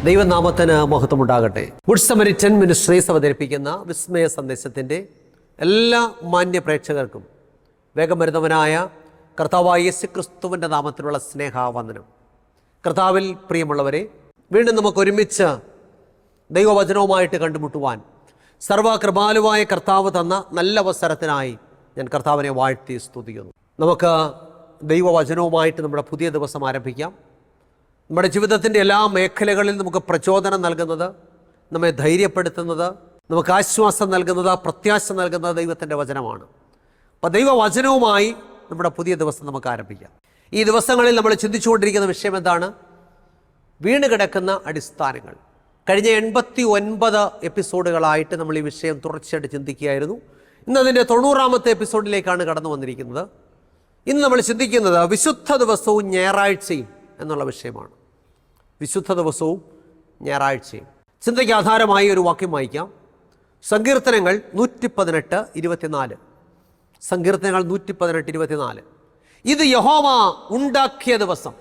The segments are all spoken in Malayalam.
ദൈവനാമത്തിന് മഹത്വമുണ്ടാകട്ടെ. ഗുഡ് സമരിറ്റൻ മിനിസ്ട്രീസ് അവതരിപ്പിക്കുന്ന വിസ്മയ സന്ദേശത്തിൻ്റെ എല്ലാ മാന്യ പ്രേക്ഷകർക്കും വേഗം വരുന്നവനായ കർത്താവായ യേശുക്രിസ്തുവിൻ്റെ നാമത്തിലുള്ള സ്നേഹാവന്ദനം. കർത്താവിൽ പ്രിയമുള്ളവരെ, വീണ്ടും നമുക്ക് ഒരുമിച്ച് ദൈവവചനവുമായിട്ട് കണ്ടുമുട്ടുവാൻ സർവകൃപാലുവായ കർത്താവ് തന്ന നല്ല അവസരത്തിനായി ഞാൻ കർത്താവിനെ വാഴ്ത്തി സ്തുതിക്കുന്നു. നമുക്ക് ദൈവവചനവുമായിട്ട് നമ്മുടെ പുതിയ ദിവസം ആരംഭിക്കാം. നമ്മുടെ ജീവിതത്തിൻ്റെ എല്ലാ മേഖലകളിൽ നമുക്ക് പ്രചോദനം നൽകുന്നത്, നമ്മെ ധൈര്യപ്പെടുത്തുന്നത്, നമുക്ക് ആശ്വാസം നൽകുന്നത്, പ്രത്യാശ നൽകുന്നത് ദൈവത്തിൻ്റെ വചനമാണ്. അപ്പോൾ ദൈവവചനവുമായി നമ്മുടെ പുതിയ ദിവസം നമുക്ക് ആരംഭിക്കാം. ഈ ദിവസങ്ങളിൽ നമ്മൾ ചിന്തിച്ചുകൊണ്ടിരിക്കുന്ന വിഷയം എന്താണ്? വീണ് കിടക്കുന്ന അടിസ്ഥാനങ്ങൾ. കഴിഞ്ഞ 89 എപ്പിസോഡുകളായിട്ട് നമ്മൾ ഈ വിഷയം തുടർച്ചയായിട്ട് ചിന്തിക്കുകയായിരുന്നു. ഇന്നതിൻ്റെ 90ാമത്തെ എപ്പിസോഡിലേക്കാണ് കടന്നു വന്നിരിക്കുന്നത്. ഇന്ന് നമ്മൾ ചിന്തിക്കുന്നത് വിശുദ്ധ ദിവസവും ഞായറാഴ്ചയും എന്നുള്ള വിഷയമാണ്. വിശുദ്ധ ദിവസവും ഞായറാഴ്ചയും. ചിന്തയ്ക്ക് ആധാരമായി ഒരു വാക്യം വായിക്കാം. സങ്കീർത്തനങ്ങൾ 118:24. സങ്കീർത്തനങ്ങൾ 118:24. ഇത് യഹോവ ഉണ്ടാക്കിയ ദിവസം,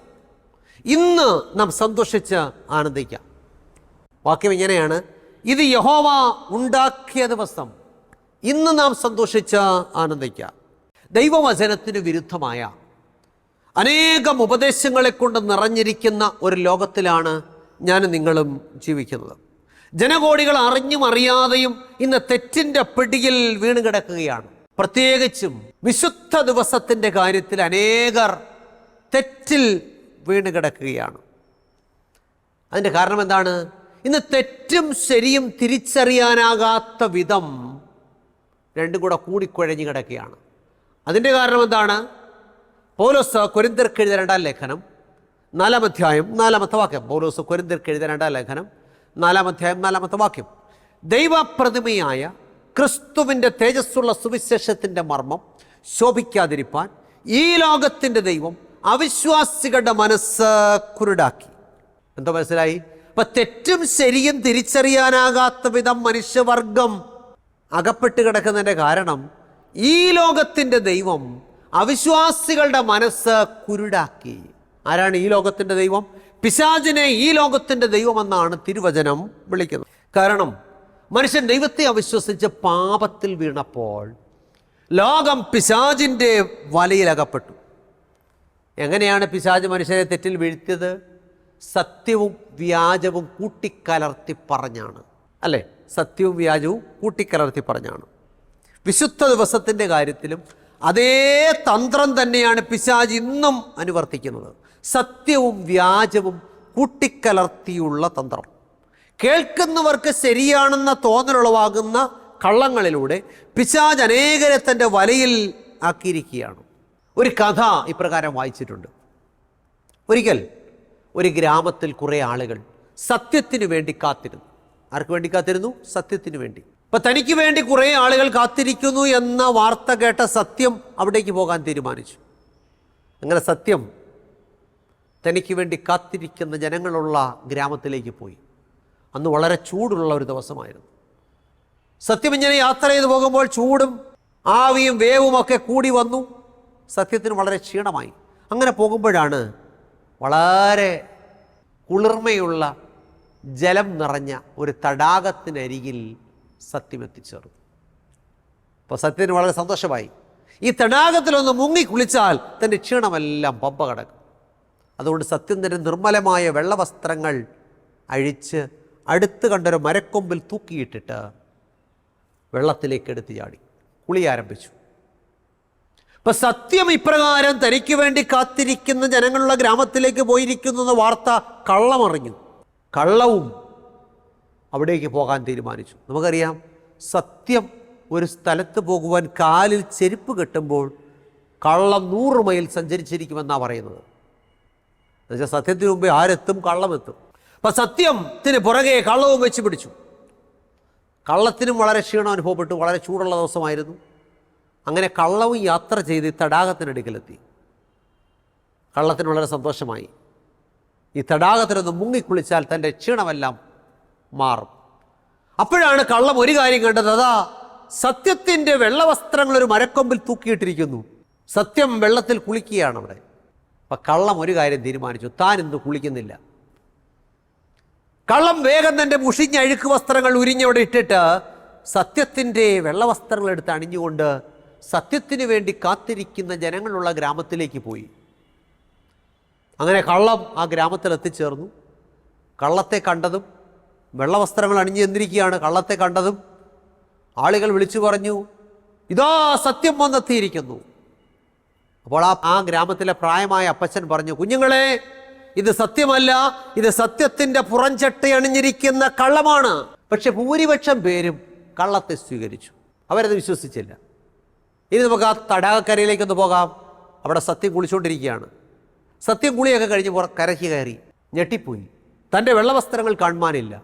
ഇന്ന് നാം സന്തോഷിച്ച് ആനന്ദിക്കാം. വാക്യം ഇങ്ങനെയാണ്: ഇത് യഹോവ ഉണ്ടാക്കിയ ദിവസം, ഇന്ന് നാം സന്തോഷിച്ച് ആനന്ദിക്കാം. ദൈവവചനത്തിന് വിരുദ്ധമായ അനേകം ഉപദേശങ്ങളെ കൊണ്ട് നിറഞ്ഞിരിക്കുന്ന ഒരു ലോകത്തിലാണ് ഞാനും നിങ്ങളും ജീവിക്കുന്നത്. ജനകോടികൾ അറിഞ്ഞും അറിയാതെയും ഇന്ന് തെറ്റിൻ്റെ പിടിയിൽ വീണ് കിടക്കുകയാണ്. പ്രത്യേകിച്ചും വിശുദ്ധ ദിവസത്തിൻ്റെ കാര്യത്തിൽ അനേകർ തെറ്റിൽ വീണ് കിടക്കുകയാണ്. അതിൻ്റെ കാരണം എന്താണ്? ഇന്ന് തെറ്റും ശരിയും തിരിച്ചറിയാനാകാത്ത വിധം രണ്ടും കൂടെ കൂടിക്കുഴഞ്ഞു കിടക്കുകയാണ്. അതിൻ്റെ കാരണം എന്താണ്? പൗലോസ് കൊരിന്ത്യർക്ക് എഴുതിയ 2-ാം ലേഖനം 4-ാം അധ്യായം 4-ാമത്തെ വാക്യം. പൗലോസ് കൊരിന്ത്യർക്ക് എഴുതിയ 2-ാം ലേഖനം 4-ാം അധ്യായം 4-ാമത്തെ വാക്യം. ദൈവപ്രതിമയായ ക്രിസ്തുവിൻ്റെ തേജസ്സുള്ള സുവിശേഷത്തിൻ്റെ മർമ്മം ശോഭിക്കാതിരിപ്പാൻ ഈ ലോകത്തിൻ്റെ ദൈവം അവിശ്വാസികളുടെ മനസ്സ് കുരുടാക്കി. എന്തോ മനസ്സിലായി? അപ്പം തെറ്റും ശരിയും തിരിച്ചറിയാനാകാത്ത വിധം മനുഷ്യവർഗം അകപ്പെട്ട് കിടക്കുന്നതിൻ്റെ കാരണം ഈ ലോകത്തിൻ്റെ ദൈവം അവിശ്വാസികളുടെ മനസ്സ് കുരുടാക്കി. ആരാണ് ഈ ലോകത്തിൻ്റെ ദൈവം? പിശാചിനെ ഈ ലോകത്തിൻ്റെ ദൈവമെന്നാണ് തിരുവചനം വിളിക്കുന്നത്. കാരണം മനുഷ്യൻ ദൈവത്തെ അവിശ്വസിച്ച് പാപത്തിൽ വീണപ്പോൾ ലോകം പിശാചിൻ്റെ വലയിലകപ്പെട്ടു. എങ്ങനെയാണ് പിശാച് മനുഷ്യരെ തെറ്റിൽ വീഴ്ത്തിയത്? സത്യവും വ്യാജവും കൂട്ടിക്കലർത്തി പറഞ്ഞാണ്, അല്ലേ? സത്യവും വ്യാജവും കൂട്ടിക്കലർത്തി പറഞ്ഞാണ്. വിശുദ്ധ ദിവസത്തിൻ്റെ കാര്യത്തിലും അതേ തന്ത്രം തന്നെയാണ് പിശാച് ഇന്നും അനുവർത്തിക്കുന്നത്. സത്യവും വ്യാജവും കൂട്ടിക്കലർത്തിയുള്ള തന്ത്രം. കേൾക്കുന്നവർക്ക് ശരിയാണെന്ന തോന്നലുളവാകുന്ന കള്ളങ്ങളിലൂടെ പിശാച് അനേകരെ തൻ്റെ വലയിൽ ആക്കിയിരിക്കുകയാണ്. ഒരു കഥ ഇപ്രകാരം വായിച്ചിട്ടുണ്ട്. ഒരിക്കൽ ഒരു ഗ്രാമത്തിൽ കുറേ ആളുകൾ സത്യത്തിന് വേണ്ടി കാത്തിരുന്നു. ആർക്ക് വേണ്ടി കാത്തിരുന്നു? സത്യത്തിന് വേണ്ടി. അപ്പം തനിക്ക് വേണ്ടി കുറേ ആളുകൾ കാത്തിരിക്കുന്നു എന്ന വാർത്ത കേട്ട സത്യം അവിടേക്ക് പോകാൻ തീരുമാനിച്ചു. അങ്ങനെ സത്യം തനിക്ക് വേണ്ടി കാത്തിരിക്കുന്ന ജനങ്ങളുള്ള ഗ്രാമത്തിലേക്ക് പോയി. അന്ന് വളരെ ചൂടുള്ള ഒരു ദിവസമായിരുന്നു. സത്യം ഇങ്ങനെ യാത്ര ചെയ്ത് പോകുമ്പോൾ ചൂടും ആവിയും വേവുമൊക്കെ കൂടി വന്നു. സത്യത്തിന് വളരെ ക്ഷീണമായി. അങ്ങനെ പോകുമ്പോഴാണ് വളരെ കുളിർമയുള്ള ജലം നിറഞ്ഞ ഒരു തടാകത്തിനരികിൽ സത്യം എത്തിച്ചേർന്നു. അപ്പോൾ സത്യത്തിന് വളരെ സന്തോഷമായി. ഈ തടാകത്തിലൊന്ന് മുങ്ങി കുളിച്ചാൽ തൻ്റെ ക്ഷീണമെല്ലാം പമ്പ കടക്കും. അതുകൊണ്ട് സത്യം തൻ്റെ നിർമ്മലമായ വെള്ളവസ്ത്രങ്ങൾ അഴിച്ച് അടുത്ത് കണ്ടൊരു മരക്കൊമ്പിൽ തൂക്കിയിട്ടിട്ട് വെള്ളത്തിലേക്ക് എടുത്ത് ചാടി കുളി ആരംഭിച്ചു. അപ്പം സത്യം ഇപ്രകാരം തനിക്ക് വേണ്ടി കാത്തിരിക്കുന്ന ജനങ്ങളുള്ള ഗ്രാമത്തിലേക്ക് പോയിരിക്കുന്ന വാർത്ത കള്ളമറിഞ്ഞു. കള്ളവും അവിടേക്ക് പോകാൻ തീരുമാനിച്ചു. നമുക്കറിയാം, സത്യം ഒരു സ്ഥലത്ത് പോകുവാൻ കാലിൽ ചെരുപ്പ് കെട്ടുമ്പോൾ കള്ളം 100 മൈൽ സഞ്ചരിച്ചിരിക്കുമെന്നാണ് പറയുന്നത്. എന്നുവെച്ചാൽ സത്യത്തിന് മുമ്പേ ആരെത്തും? കള്ളമെത്തും. അപ്പം സത്യത്തിന് പുറകെ കള്ളവും വെച്ച് പിടിച്ചു. കള്ളത്തിനും വളരെ ക്ഷീണം അനുഭവപ്പെട്ടു. വളരെ ചൂടുള്ള ദിവസമായിരുന്നു. അങ്ങനെ കള്ളവും യാത്ര ചെയ്ത് തടാകത്തിനടുക്കലെത്തി. കള്ളത്തിന് വളരെ സന്തോഷമായി. ഈ തടാകത്തിലൊന്ന് മുങ്ങിക്കുളിച്ചാൽ തൻ്റെ ക്ഷീണമെല്ലാം മാറും. അപ്പോഴാണ് കള്ളം ഒരു കാര്യം കണ്ടത്. അതാ സത്യത്തിൻ്റെ വെള്ളവസ്ത്രങ്ങൾ ഒരു മരക്കൊമ്പിൽ തൂക്കിയിട്ടിരിക്കുന്നു. സത്യം വെള്ളത്തിൽ കുളിക്കുകയാണ് അവിടെ. അപ്പം കള്ളം ഒരു കാര്യം തീരുമാനിച്ചു, താൻ ഇന്ന് കുളിക്കുന്നില്ല. കള്ളം വേഗം തൻ്റെ മുഷിഞ്ഞ അഴുക്ക് വസ്ത്രങ്ങൾ ഉരിഞ്ഞവിടെ ഇട്ടിട്ട് സത്യത്തിൻ്റെ വെള്ളവസ്ത്രങ്ങൾ എടുത്ത് അണിഞ്ഞുകൊണ്ട് സത്യത്തിന് വേണ്ടി കാത്തിരിക്കുന്ന ജനങ്ങളുള്ള ഗ്രാമത്തിലേക്ക് പോയി. അങ്ങനെ കള്ളം ആ ഗ്രാമത്തിൽ എത്തിച്ചേർന്നു. കള്ളത്തെ കണ്ടതും വെള്ളവസ്ത്രങ്ങൾ അണിഞ്ഞു ചെന്നിരിക്കുകയാണ്. കള്ളത്തെ കണ്ടതും ആളുകൾ വിളിച്ചു പറഞ്ഞു, ഇതാ സത്യം വന്നെത്തിയിരിക്കുന്നു. അപ്പോൾ ആ ഗ്രാമത്തിലെ പ്രായമായ അപ്പച്ചൻ പറഞ്ഞു, കുഞ്ഞുങ്ങളെ, ഇത് സത്യമല്ല, ഇത് സത്യത്തിൻ്റെ പുറംചട്ട അണിഞ്ഞിരിക്കുന്ന കള്ളമാണ്. പക്ഷെ ഭൂരിപക്ഷം പേരും കള്ളത്തെ സ്വീകരിച്ചു, അവരത് വിശ്വസിച്ചില്ല. ഇനി നമുക്ക് ആ തടാകക്കരയിലേക്കൊന്ന് പോകാം. അവിടെ സത്യം കുളിച്ചുകൊണ്ടിരിക്കുകയാണ്. സത്യം കുളിയൊക്കെ കഴിഞ്ഞ് കരയ്ക്ക് കയറി ഞെട്ടിപ്പോയി. തൻ്റെ വെള്ളവസ്ത്രങ്ങൾ കാണുവാനില്ല.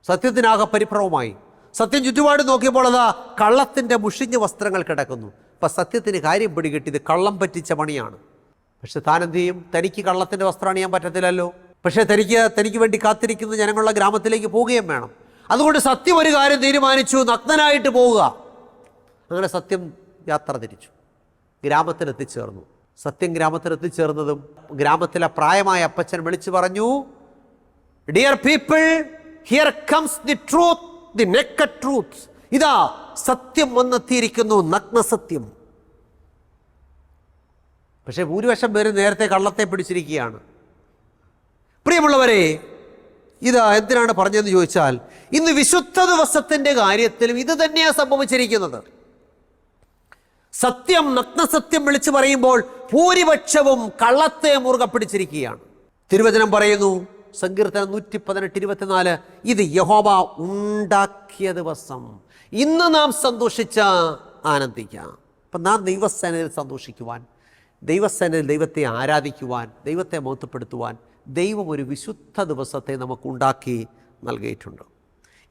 സത്യത്തിനാകെ പരിഭ്രമമായി. സത്യം ചുറ്റുപാട് നോക്കിയപ്പോൾ അതാ കള്ളത്തിൻ്റെ മുഷിഞ്ഞ വസ്ത്രങ്ങൾ കിടക്കുന്നു. അപ്പം സത്യത്തിന് കാര്യം പിടികിട്ടി, ഇത് കള്ളം പറ്റിച്ച പണിയാണ്. പക്ഷെ താനെന്ത് ചെയ്യും? തനിക്ക് കള്ളത്തിൻ്റെ വസ്ത്രം അണിയാൻ പറ്റത്തില്ലല്ലോ. പക്ഷേ തനിക്ക് വേണ്ടി കാത്തിരിക്കുന്ന ജനങ്ങളുടെ ഗ്രാമത്തിലേക്ക് പോവുകയും വേണം. അതുകൊണ്ട് സത്യം ഒരു കാര്യം തീരുമാനിച്ചു, നഗ്നനായിട്ട് പോവുക. അങ്ങനെ സത്യം യാത്ര തിരിച്ചു, ഗ്രാമത്തിലെത്തിച്ചേർന്നു. സത്യം ഗ്രാമത്തിലെത്തിച്ചേർന്നതും ഗ്രാമത്തിലെ പ്രായമായ അപ്പച്ചൻ വിളിച്ചു പറഞ്ഞു, dear people, here comes the truth, the naked truth. ഇതാ സത്യം വന്നെത്തിയിരിക്കുന്നു, നഗ്നസത്യം. പക്ഷേ ഭൂരിപക്ഷം പേര് നേരത്തെ കള്ളത്തെ പിടിച്ചിരിക്കുകയാണ്. പ്രിയമുള്ളവരെ, ഇത് എന്തിനാണ് പറഞ്ഞതെന്ന് ചോദിച്ചാൽ, ഇന്ന് വിശുദ്ധ ദിവസത്തിൻ്റെ കാര്യത്തിലും ഇത് തന്നെയാണ് സംഭവിച്ചിരിക്കുന്നത്. സത്യം, നഗ്നസത്യം വിളിച്ചു പറയുമ്പോൾ ഭൂരിപക്ഷവും കള്ളത്തെ മുറുകെ പിടിച്ചിരിക്കുകയാണ്. തിരുവചനം പറയുന്നു, സങ്കീർത്തനം 118:24, ഇത് യഹോവ ഉണ്ടാക്കിയ ദിവസം, ഇന്ന് നാം സന്തോഷിച്ച ആനന്ദിക്കാം. അപ്പം നാം ദൈവസേനയിൽ സന്തോഷിക്കുവാൻ, ദൈവസേനയിൽ ദൈവത്തെ ആരാധിക്കുവാൻ, ദൈവത്തെ മഹത്വപ്പെടുത്തുവാൻ ദൈവം ഒരു വിശുദ്ധ ദിവസത്തെ നമുക്കുണ്ടാക്കി നൽകിയിട്ടുണ്ട്.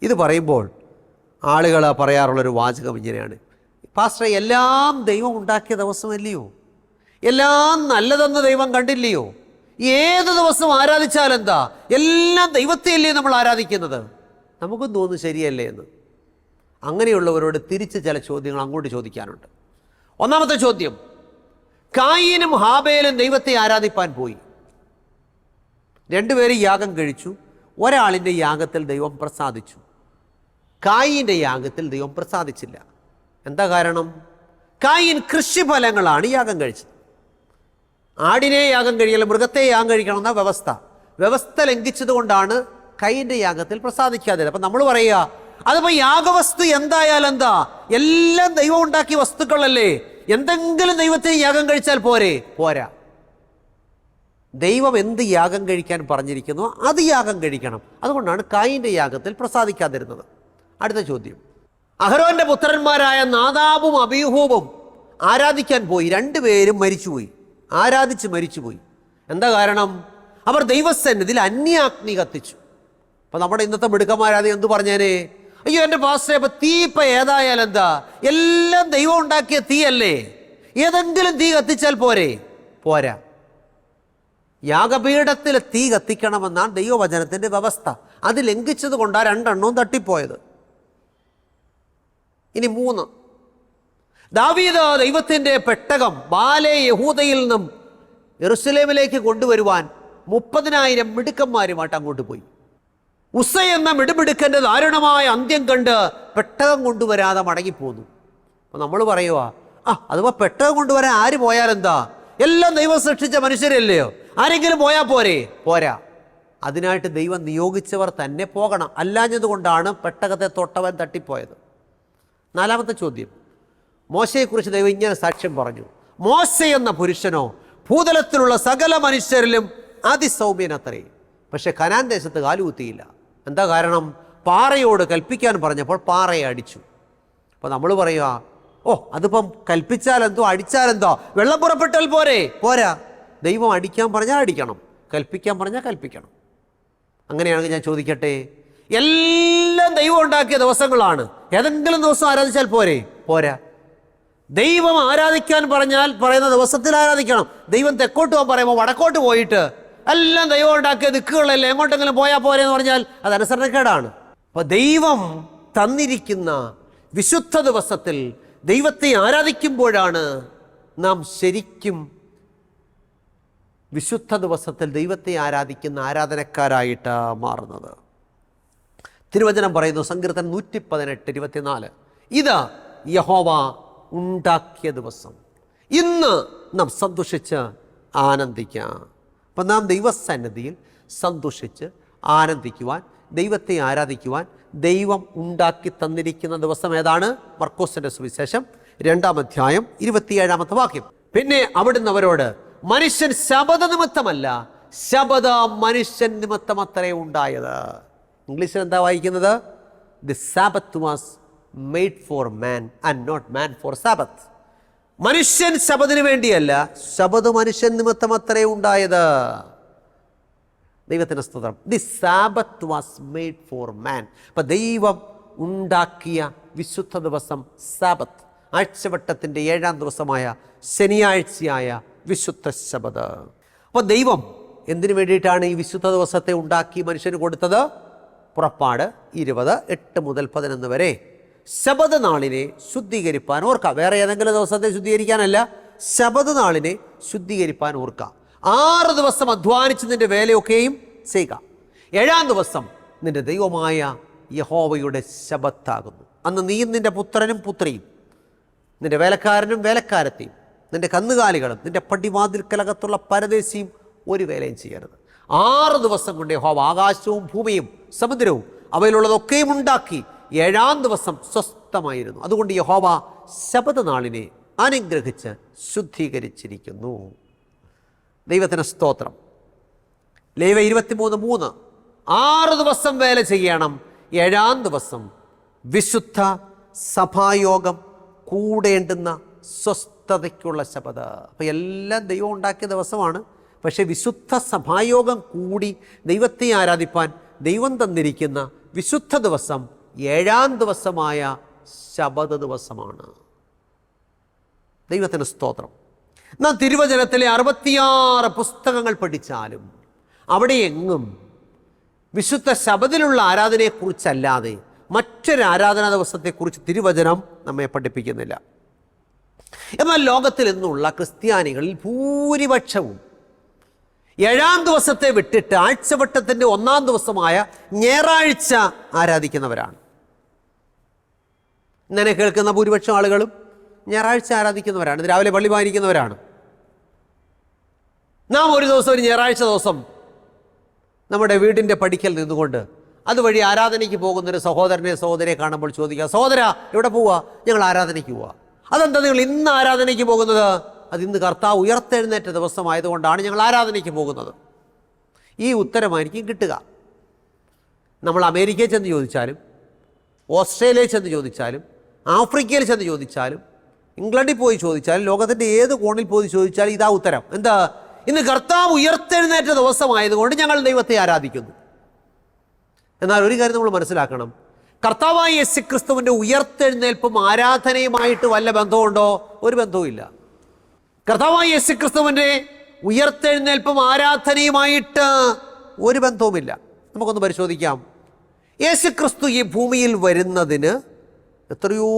ഇത് പറയുമ്പോൾ ആളുകൾ പറയാറുള്ളൊരു വാചകം ഇങ്ങനെയാണ്, പാസ്റ്റർ, എല്ലാം ദൈവം ഉണ്ടാക്കിയ ദിവസമല്ലയോ? എല്ലാം നല്ലതെന്ന് ദൈവം കണ്ടില്ലയോ? ഏത് ദിവസം ആരാധിച്ചാൽ എന്താ? എല്ലാം ദൈവത്തെയല്ലേ നമ്മൾ ആരാധിക്കുന്നത്? നമുക്കും തോന്നുന്നു ശരിയല്ലേ എന്ന്. അങ്ങനെയുള്ളവരോട് തിരിച്ച് ചില ചോദ്യങ്ങൾ അങ്ങോട്ട് ചോദിക്കാനുണ്ട്. ഒന്നാമത്തെ ചോദ്യം, കായീനും ഹാബേലും ദൈവത്തെ ആരാധിപ്പാൻ പോയി. രണ്ടുപേരും യാഗം കഴിച്ചു. ഒരാളിൻ്റെ യാഗത്തിൽ ദൈവം പ്രസാദിച്ചു, കായീൻ്റെ യാഗത്തിൽ ദൈവം പ്രസാദിച്ചില്ല. എന്താ കാരണം? കായീൻ കൃഷിഫലങ്ങളാണ് യാഗം കഴിച്ചത്. ആടിനെ യാഗം കഴിക്കണം, മൃഗത്തെ യാഗം കഴിക്കണം എന്ന വ്യവസ്ഥ ലംഘിച്ചത് കൊണ്ടാണ് കയീൻ്റെ യാഗത്തിൽ പ്രസാദിക്കാതെ. അപ്പം നമ്മൾ പറയുക, അതിപ്പോൾ യാഗവസ്തു എന്തായാലും എന്താ, എല്ലാം ദൈവം ഉണ്ടാക്കിയ വസ്തുക്കളല്ലേ, എന്തെങ്കിലും ദൈവത്തിന് യാഗം കഴിച്ചാൽ പോരാ. ദൈവം എന്ത് യാഗം കഴിക്കാൻ പറഞ്ഞിരിക്കുന്നു അത് യാഗം കഴിക്കണം. അതുകൊണ്ടാണ് കായീൻ്റെ യാഗത്തിൽ പ്രസാദിക്കാതിരുന്നത്. അടുത്ത ചോദ്യം, അഹരോന്റെ പുത്രന്മാരായ നാദാബും അബീഹൂബും ആരാധിക്കാൻ പോയി. രണ്ടുപേരും മരിച്ചുപോയി, ആരാധിച്ച് മരിച്ചുപോയി. എന്താ കാരണം? അവർ ദൈവസന്നിധിയിൽ അന്യാഗ്നി കത്തിച്ചു. അപ്പം നമ്മുടെ ഇന്നത്തെ മിടുക്കന്മാരാതെ എന്ത് പറഞ്ഞേനെ, അയ്യോ എൻ്റെ പാസ്റ്ററെ, ഇപ്പം തീ ഇപ്പം ഏതായാലും എന്താ, എല്ലാം ദൈവം ഉണ്ടാക്കിയ തീയല്ലേ, ഏതെങ്കിലും തീ കത്തിച്ചാൽ പോരാ. യാഗപീഠത്തിൽ തീ കത്തിക്കണമെന്നാണ് ദൈവവചനത്തിൻ്റെ വ്യവസ്ഥ. അത് ലംഘിച്ചത് കൊണ്ടാണ് രണ്ടെണ്ണവും തട്ടിപ്പോയത്. ഇനി 3, ദാവീദ് ദൈവത്തിൻ്റെ പെട്ടകം ബാലെ യഹൂദയിൽ നിന്നും യെരുശലേമിലേക്ക് കൊണ്ടുവരുവാൻ 30,000 മിടുക്കന്മാരുമായിട്ട് അങ്ങോട്ട് പോയി. ഉസ്സ എന്ന മിടുമിടുക്കൻ്റെ ദാരുണമായ അന്ത്യം കണ്ട് പെട്ടകം കൊണ്ടുവരാതെ മടങ്ങിപ്പോന്നു. അപ്പം നമ്മൾ പറയുക, അതിപ്പോൾ പെട്ടകം കൊണ്ടുവരാൻ ആര് പോയാലെന്താ, എല്ലാം ദൈവം സൃഷ്ടിച്ച മനുഷ്യരല്ലയോ, ആരെങ്കിലും പോരാ. അതിനായിട്ട് ദൈവം നിയോഗിച്ചവർ തന്നെ പോകണം. അല്ലാഞ്ഞതുകൊണ്ടാണ് പെട്ടകത്തെ തൊട്ടവൻ തട്ടിപ്പോയത്. 4ാമത്തെ ചോദ്യം, മോശയെക്കുറിച്ച് ദൈവം ഇങ്ങനെ സാക്ഷ്യം പറഞ്ഞു, മോശ എന്ന പുരുഷനോ ഭൂതലത്തിലുള്ള സകല മനുഷ്യരിലും അതിസൗമ്യനത്രേ, പക്ഷെ കനാൻ ദേശത്ത് കാലുകുത്തിയില്ല. എന്താ കാരണം? പാറയോട് കൽപ്പിക്കാൻ പറഞ്ഞപ്പോൾ പാറയെ അടിച്ചു. അപ്പോൾ നമ്മൾ പറയുക, അതിപ്പം കൽപ്പിച്ചാലെന്തോ അടിച്ചാലെന്തോ, വെള്ളം പുറപ്പെട്ടാൽ പോരാ. ദൈവം അടിക്കാൻ പറഞ്ഞാൽ അടിക്കണം, കൽപ്പിക്കാൻ പറഞ്ഞാൽ കൽപ്പിക്കണം. അങ്ങനെയാണെങ്കിൽ ഞാൻ ചോദിക്കട്ടെ, എല്ലാം ദൈവം ഉണ്ടാക്കിയ ദിവസങ്ങളാണ്, ഏതെങ്കിലും ദിവസം ആരാധിച്ചാൽ പോരാ. ദൈവം ആരാധിക്കാൻ പറഞ്ഞാൽ പറയുന്ന ദിവസത്തിൽ ആരാധിക്കണം. ദൈവം തെക്കോട്ട് പോകാൻ പറയുമ്പോൾ വടക്കോട്ട് പോയിട്ട് എല്ലാം ദൈവം ഉണ്ടാക്കിയ ദിക്കുകളല്ലേ, എങ്ങോട്ടെങ്കിലും പോയാൽ പോരെന്ന് പറഞ്ഞാൽ അത് അനുസരണക്കേടാണ്. അപ്പോൾ ദൈവം തന്നിരിക്കുന്ന വിശുദ്ധ ദിവസത്തിൽ ദൈവത്തെ ആരാധിക്കുമ്പോഴാണ് നാം ശരിക്കും വിശുദ്ധ ദിവസത്തിൽ ദൈവത്തെ ആരാധിക്കുന്ന ആരാധനക്കാരായിട്ട് മാറുന്നത്. തിരുവചനം പറയുന്നു, സങ്കീർത്തനം 118:24, ഇത് യഹോവ ഉണ്ടാക്കിയ ദിവസം, ഇന്ന് നാം സന്തോഷിച്ച് ആനന്ദിക്കാം. അപ്പം നാം ദൈവസന്നിധിയിൽ സന്തോഷിച്ച് ആനന്ദിക്കുവാൻ, ദൈവത്തെ ആരാധിക്കുവാൻ ദൈവം ഉണ്ടാക്കി തന്നിരിക്കുന്ന ദിവസം ഏതാണ്? മർക്കോസിൻ്റെ സുവിശേഷം 2-ാം അധ്യായം 27-ാമത്തെ വാക്യം. പിന്നെ അവിടുന്ന് അവരോട്, മനുഷ്യൻ ശബത നിമിത്തമല്ല, ശബത മനുഷ്യൻ നിമിത്തമത്രേ ഉണ്ടായത്. ഇംഗ്ലീഷിൽ എന്താ വായിക്കുന്നത്? The Sabbath was made for man and not man for Sabbath. മനുഷ്യൻ ശബദിന് വേണ്ടിയല്ല, ശബത് മനുഷ്യൻ നിമിത്തമത്രേ ഉണ്ടായത്. ദൈവത്തിന് സ്തോത്രം. The Sabbath was made for man. അപ്പം ദൈവം ഉണ്ടാക്കിയ വിശുദ്ധ ദിവസം സാബത്ത്, ആഴ്ചവട്ടത്തിൻ്റെ 7-ാം ദിവസമായ ശനിയാഴ്ചയായ വിശുദ്ധ ശബത്. അപ്പോൾ ദൈവം എന്തിനു വേണ്ടിയിട്ടാണ് ഈ വിശുദ്ധ ദിവസത്തെ ഉണ്ടാക്കി മനുഷ്യന് കൊടുത്തത്? പുറപ്പാട് 20:8-11 വരെ ശബത് നാളിനെ ശുദ്ധീകരിപ്പാൻ ഓർക്കുക. വേറെ ഏതെങ്കിലും ദിവസത്തെ ശുദ്ധീകരിക്കാനല്ല, ശബത് നാളിനെ ശുദ്ധീകരിപ്പാൻ ഓർക്കുക. 6 ദിവസം അധ്വാനിച്ച് നിന്റെ വേലയൊക്കെയും ചെയ്യുക. 7-ാം ദിവസം നിന്റെ ദൈവമായ യഹോവയുടെ ശബത്താകുന്നു. അന്ന് നീയും നിന്റെ പുത്രനും പുത്രിയും, നിന്റെ വേലക്കാരനും വേലക്കാരത്തെയും, നിന്റെ കന്നുകാലികളും നിന്റെ പടിവാതിൽക്കലകത്തുള്ള പരദേശിയും ഒരു വേലയും ചെയ്യരുത്. 6 ദിവസം കൊണ്ട് യഹോവ ആകാശവും ഭൂമിയും സമുദ്രവും അവയിലുള്ളതൊക്കെയും ഉണ്ടാക്കി 7-ാം ദിവസം സ്വസ്ഥമായിരുന്നു. അതുകൊണ്ട് യഹോവ ശബത് നാളിനെ അനുഗ്രഹിച്ച് ശുദ്ധീകരിച്ചിരിക്കുന്നു. ദൈവത്തിന് സ്തോത്രം. ലേവ്യ 23:3, 6 ദിവസം വേല ചെയ്യണം, 7-ാം ദിവസം വിശുദ്ധ സഭായോഗം കൂടേണ്ടുന്ന സ്വസ്ഥതയ്ക്കുള്ള ശബത്. അപ്പോൾ എല്ലാം ദൈവം ഉണ്ടാക്കിയ ദിവസമാണ്. പക്ഷേ വിശുദ്ധ സഭായോഗം കൂടി ദൈവത്തെ ആരാധിപ്പാൻ ദൈവം തന്നിരിക്കുന്ന വിശുദ്ധ ദിവസം 7-ാം ദിവസമായ ശബത് ദിവസമാണ്. ദൈവത്തിന് സ്തോത്രം. നാം തിരുവചനത്തിലെ 66 പുസ്തകങ്ങൾ പഠിച്ചാലും അവിടെ എങ്ങും വിശുദ്ധ ശബത്തിലുള്ള ആരാധനയെക്കുറിച്ചല്ലാതെ മറ്റൊരു ആരാധനാ ദിവസത്തെക്കുറിച്ച് തിരുവചനം നമ്മെ പഠിപ്പിക്കുന്നില്ല. എന്നാൽ ലോകത്തിൽ നിന്നുള്ള ക്രിസ്ത്യാനികളിൽ ഭൂരിപക്ഷവും 7-ാം ദിവസത്തെ വിട്ടിട്ട് ആഴ്ചവട്ടത്തിൻ്റെ 1-ാം ദിവസമായ ഞായറാഴ്ച ആരാധിക്കുന്നവരാണ്. ഇങ്ങനെ കേൾക്കുന്ന ഭൂരിപക്ഷം ആളുകളും ഞായറാഴ്ച ആരാധിക്കുന്നവരാണ്. ഇത് രാവിലെ പള്ളി പാലിക്കുന്നവരാണ്. നാം ഒരു ദിവസം, ഒരു ഞായറാഴ്ച ദിവസം നമ്മുടെ വീടിൻ്റെ പടിക്കൽ നിന്നുകൊണ്ട് അതുവഴി ആരാധനയ്ക്ക് പോകുന്നൊരു സഹോദരിയെ കാണുമ്പോൾ ചോദിക്കുക, സഹോദര എവിടെ പോവുക? ഞങ്ങൾ ആരാധനയ്ക്ക് പോവുക. അതെന്താ നിങ്ങൾ ഇന്ന് ആരാധനയ്ക്ക് പോകുന്നത്? അത് ഇന്ന് കർത്താവ് ഉയർത്തെഴുന്നേറ്റ ദിവസമായതുകൊണ്ടാണ് ഞങ്ങൾ ആരാധനയ്ക്ക് പോകുന്നത്. ഈ ഉത്തരമായിരിക്കും കിട്ടുക. നമ്മൾ അമേരിക്കയിൽ ചെന്ന് ചോദിച്ചാലും, ഓസ്ട്രേലിയയിൽ ചെന്ന് ചോദിച്ചാലും, ആഫ്രിക്കയിൽ ചെന്ന് ചോദിച്ചാലും, ഇംഗ്ലണ്ടിൽ പോയി ചോദിച്ചാലും, ലോകത്തിൻ്റെ ഏത് കോണിൽ പോയി ചോദിച്ചാലും ഇതാ ഉത്തരം. എന്താ? ഇന്ന് കർത്താവ് ഉയർത്തെഴുന്നേറ്റ ദിവസമായതുകൊണ്ട് ഞങ്ങൾ ദൈവത്തെ ആരാധിക്കുന്നു. എന്നാൽ ഒരു കാര്യം നമ്മൾ മനസ്സിലാക്കണം, കർത്താവായ യേശുക്രിസ്തുവിൻ്റെ ഉയർത്തെഴുന്നേൽപ്പും ആരാധനയുമായിട്ട് വല്ല ബന്ധമുണ്ടോ? ഒരു ബന്ധവും ഇല്ല. കർത്താവായ യേശുക്രിസ്തുവിൻ്റെ ഉയർത്തെഴുന്നേൽപ്പും ആരാധനയുമായിട്ട് ഒരു ബന്ധവുമില്ല. നമുക്കൊന്ന് പരിശോധിക്കാം. യേശുക്രിസ്തു ഈ ഭൂമിയിൽ വരുന്നതിന് എത്രയോ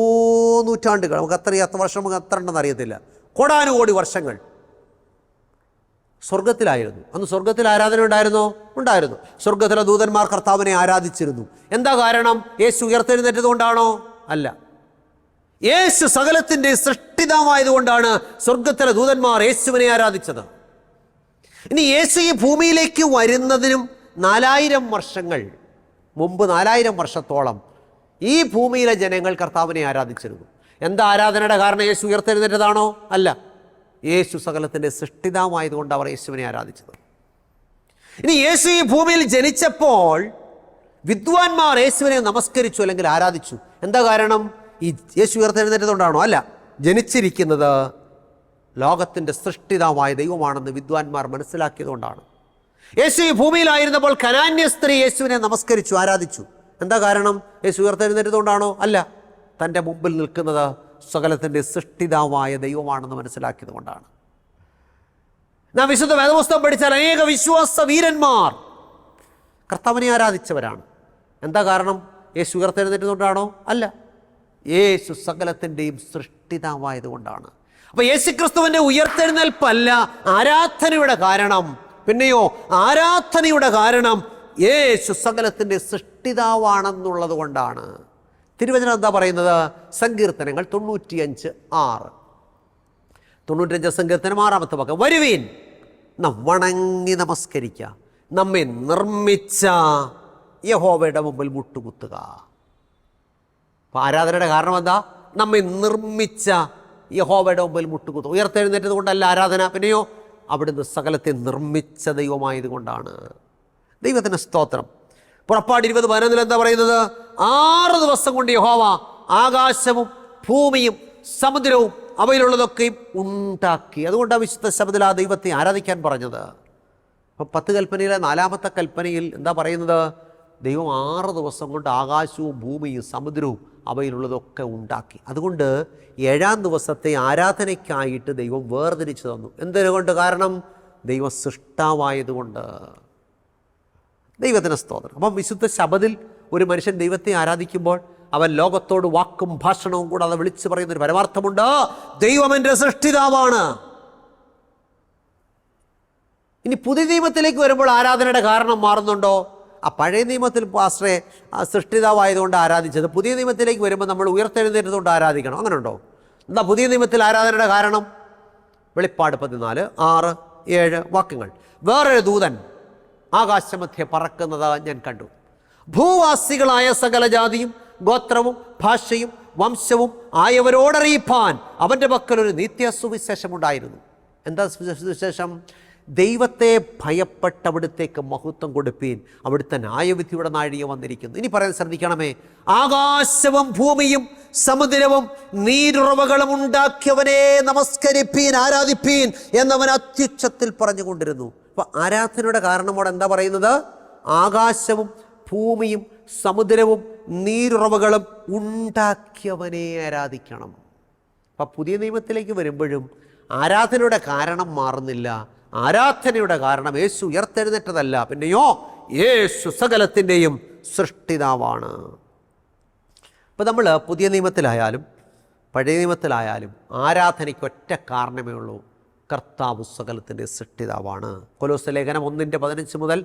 നൂറ്റാണ്ടുകൾ, നമുക്ക് എത്ര വർഷം, നമുക്ക് എത്ര ഉണ്ടെന്ന് അറിയത്തില്ല, കോടാനുകോടി വർഷങ്ങൾ സ്വർഗത്തിലായിരുന്നു. അന്ന് സ്വർഗത്തിൽ ആരാധന ഉണ്ടായിരുന്നോ? ഉണ്ടായിരുന്നു. സ്വർഗത്തിലെ ദൂതന്മാർ കർത്താവിനെ ആരാധിച്ചിരുന്നു. എന്താ കാരണം? യേശു ഉയർത്തെഴുന്നേറ്റത് കൊണ്ടാണോ? അല്ല. യേശു സകലത്തിൻ്റെ സൃഷ്ടിതാവായതുകൊണ്ടാണ് സ്വർഗത്തിലെ ദൂതന്മാർ യേശുവിനെ ആരാധിച്ചത്. ഇനി യേശു ഈ ഭൂമിയിലേക്ക് വരുന്നതിനും 4000 വർഷങ്ങൾ മുമ്പ്, 4000 വർഷത്തോളം ഈ ഭൂമിയിലെ ജനങ്ങൾ കർത്താവിനെ ആരാധിച്ചിരുന്നു. എന്താ ആരാധനയുടെ കാരണം? യേശു ഉയർത്തെഴുന്നേറ്റതാണോ? അല്ല. യേശു സകലത്തിൻ്റെ സൃഷ്ടിതാവായതുകൊണ്ട് അവർ യേശുവിനെ ആരാധിച്ചത്. ഇനി യേശു ഈ ഭൂമിയിൽ ജനിച്ചപ്പോൾ വിദ്വാൻമാർ യേശുവിനെ നമസ്കരിച്ചു, അല്ലെങ്കിൽ ആരാധിച്ചു. എന്താ കാരണം? ഈ യേശു ഉയർത്തെഴുന്നേറ്റതുകൊണ്ടാണോ? അല്ല. ജനിച്ചിരിക്കുന്നത് ലോകത്തിൻ്റെ സൃഷ്ടിതാവായ ദൈവമാണെന്ന് വിദ്വാൻമാർ മനസ്സിലാക്കിയതുകൊണ്ടാണ്. യേശു ഈ ഭൂമിയിലായിരുന്നപ്പോൾ കനാന്യ സ്ത്രീ യേശുവിനെ നമസ്കരിച്ചു, ആരാധിച്ചു. എന്താ കാരണം? യേശു ഉയർത്തെഴുന്നേറ്റതുകൊണ്ടാണോ? അല്ല. തൻ്റെ മുമ്പിൽ നിൽക്കുന്നത് സകലത്തിൻ്റെ സൃഷ്ടിതാവായ ദൈവമാണെന്ന് മനസ്സിലാക്കിയത് കൊണ്ടാണ്. നാം വിശുദ്ധ വേദപുസ്തകം പഠിച്ചാൽ അനേക വിശ്വാസ വീരന്മാർ കർത്താവിനെ ആരാധിച്ചവരാണ്. എന്താ കാരണം? യേശു ഉയർത്തെഴുന്നേറ്റതുകൊണ്ടാണോ? അല്ല. യേശു സകലത്തിൻ്റെയും സൃഷ്ടിതാവായതുകൊണ്ടാണ്. അപ്പോൾ യേശുക്രിസ്തുവിൻ്റെ ഉയർത്തെഴുന്നേൽപ്പല്ല ആരാധനയുടെ കാരണം, പിന്നെയോ ആരാധനയുടെ കാരണം യേശു സകലത്തിൻ്റെ സൃഷ്ടിതാവാണെന്നുള്ളത് കൊണ്ടാണ്. തിരുവചനം എന്താ പറയുന്നത്? സങ്കീർത്തനങ്ങൾ 95:6. 95 സങ്കീർത്തനം 6-ാമത്തെ വാക്യം, വരുവീൻ നാം വണങ്ങി നമസ്കരിക്കുക, നമ്മെ നിർമ്മിച്ച യഹോവയുടെ മുമ്പിൽ മുട്ടുകുത്തുക. അപ്പോൾ ആരാധനയുടെ കാരണം എന്താ? നമ്മെ നിർമ്മിച്ച യഹോവയുടെ മുമ്പിൽ മുട്ടുകുത്തുക. ഉയർത്തെഴുന്നേറ്റത് കൊണ്ടല്ല ആരാധന, പിന്നെയോ അവിടുന്ന് സകലത്തെ നിർമ്മിച്ച ദൈവമായതുകൊണ്ടാണ്. ദൈവത്തിന് സ്തോത്രം. പുറപ്പാട് 20:11 എന്താ പറയുന്നത്? 6 ദിവസം കൊണ്ട് യഹോവ ആകാശവും ഭൂമിയും സമുദ്രവും അവയിലുള്ളതൊക്കെയും ഉണ്ടാക്കി. അതുകൊണ്ടാണ് വിശുദ്ധ ശബത്തിൽ ആ ദൈവത്തെ ആരാധിക്കാൻ പറഞ്ഞത്. അപ്പം 10 കൽപ്പനയിലെ 4-ാമത്തെ കൽപ്പനയിൽ എന്താ പറയുന്നത്? ദൈവം 6 ദിവസം കൊണ്ട് ആകാശവും ഭൂമിയും സമുദ്രവും അവയിലുള്ളതൊക്കെ ഉണ്ടാക്കി. അതുകൊണ്ട് 7-ാം ദിവസത്തെ ആരാധനയ്ക്കായിട്ട് ദൈവം വേർതിരിച്ചു തന്നു. എന്തിനുകൊണ്ട്? കാരണം ദൈവം സൃഷ്ടാവായതുകൊണ്ട്. ദൈവത്തിന് സ്തോത്രം. അപ്പം വിശുദ്ധ ശബത്തിൽ ഒരു മനുഷ്യൻ ദൈവത്തെ ആരാധിക്കുമ്പോൾ അവൻ ലോകത്തോട് വാക്കും ഭാഷണവും കൂടാതെ വിളിച്ചു പറയുന്നൊരു പരമാർത്ഥമുണ്ട്: ദൈവം എൻ്റെ സൃഷ്ടിതാവാണ്. ഇനി പുതിയ നിയമത്തിലേക്ക് വരുമ്പോൾ ആരാധനയുടെ കാരണം മാറുന്നുണ്ടോ? ആ പഴയ നിയമത്തിൽ പാസ്റ്ററെ സൃഷ്ടിതാവായതുകൊണ്ട് ആരാധിച്ചത്, പുതിയ നിയമത്തിലേക്ക് വരുമ്പോൾ നമ്മൾ ഉയർത്തെഴുന്നേറ്റതുകൊണ്ട് ആരാധിക്കണം, അങ്ങനെ ഉണ്ടോ? എന്താ പുതിയ നിയമത്തിൽ ആരാധനയുടെ കാരണം? വെളിപ്പാട് 14:6-7 വാക്യങ്ങൾ, വേറൊരു ദൂതൻ ആകാശമധ്യേ പറക്കുന്നത് ഞാൻ കണ്ടു. ഭൂവാസികളായ സകല ജാതിയും ഗോത്രവും ഭാഷയും വംശവും ആയവരോടറിയിപ്പാൻ അവൻ്റെ പക്കലൊരു നിത്യസുവിശേഷമുണ്ടായിരുന്നു. എന്താ സുവിശേഷം? ദൈവത്തെ ഭയപ്പെട്ട് അവിടുത്തേക്ക് മഹത്വം കൊടുപ്പീൻ, അവിടുത്തെ ന്യായവിധിയുടെ നാഴിക വന്നിരിക്കുന്നു. ഇനി പറയാൻ ശ്രദ്ധിക്കണമേ, ആകാശവും ഭൂമിയും സമുദ്രവും നീരുറവകളും ഉണ്ടാക്കിയവനെ നമസ്കരിപ്പീൻ, ആരാധിപ്പീൻ എന്നവൻ അത്യുച്ചത്തിൽ പറഞ്ഞുകൊണ്ടിരുന്നു. അപ്പോൾ ആരാധനയുടെ കാരണമോടെ എന്താ പറയുന്നത്? ആകാശവും ഭൂമിയും സമുദ്രവും നീരുറവകളും ഉണ്ടാക്കിയവനെ ആരാധിക്കണം. അപ്പം പുതിയ നിയമത്തിലേക്ക് വരുമ്പോഴും ആരാധനയുടെ കാരണം മാറുന്നില്ല. ആരാധനയുടെ കാരണം യേശു ഉയർത്തെഴുന്നേറ്റതല്ല, പിന്നെയോ യേശു സകലത്തിൻ്റെയും സൃഷ്ടിതാവാണ്. ഇപ്പം നമ്മൾ പുതിയ നിയമത്തിലായാലും പഴയ നിയമത്തിലായാലും ആരാധനയ്ക്ക് ഒറ്റ കാരണമേ ഉള്ളൂ: കർത്താവ് സകലത്തിൻ്റെ സൃഷ്ടിതാവാണ്. കൊലോസ്യ ലേഖനം 1:15 മുതൽ